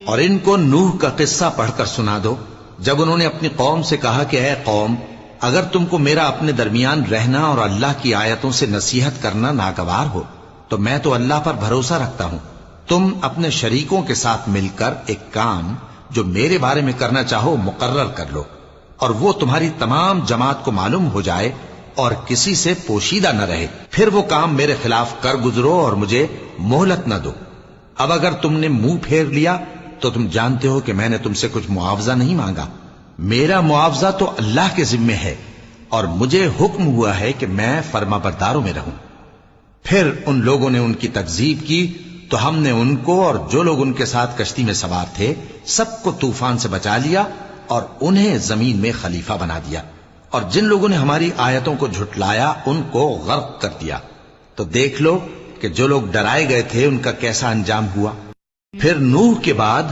اور ان کو نوح کا قصہ پڑھ کر سنا دو جب انہوں نے اپنی قوم سے کہا کہ اے قوم، اگر تم کو میرا اپنے درمیان رہنا اور اللہ کی آیتوں سے نصیحت کرنا ناگوار ہو تو میں تو اللہ پر بھروسہ رکھتا ہوں، تم اپنے شریکوں کے ساتھ مل کر ایک کام جو میرے بارے میں کرنا چاہو مقرر کر لو، اور وہ تمہاری تمام جماعت کو معلوم ہو جائے اور کسی سے پوشیدہ نہ رہے، پھر وہ کام میرے خلاف کر گزرو اور مجھے مہلت نہ دو۔ اب اگر تم نے منہ پھیر لیا تو تم جانتے ہو کہ میں نے تم سے کچھ معاوضہ نہیں مانگا، میرا معاوضہ تو اللہ کے ذمے ہے، اور مجھے حکم ہوا ہے کہ میں فرما برداروں میں رہوں۔ پھر ان لوگوں نے ان کی تکذیب کی تو ہم نے ان کو اور جو لوگ ان کے ساتھ کشتی میں سوار تھے سب کو طوفان سے بچا لیا اور انہیں زمین میں خلیفہ بنا دیا، اور جن لوگوں نے ہماری آیتوں کو جھٹلایا ان کو غرق کر دیا۔ تو دیکھ لو کہ جو لوگ ڈرائے گئے تھے ان کا کیسا انجام ہوا۔ پھر نوح کے بعد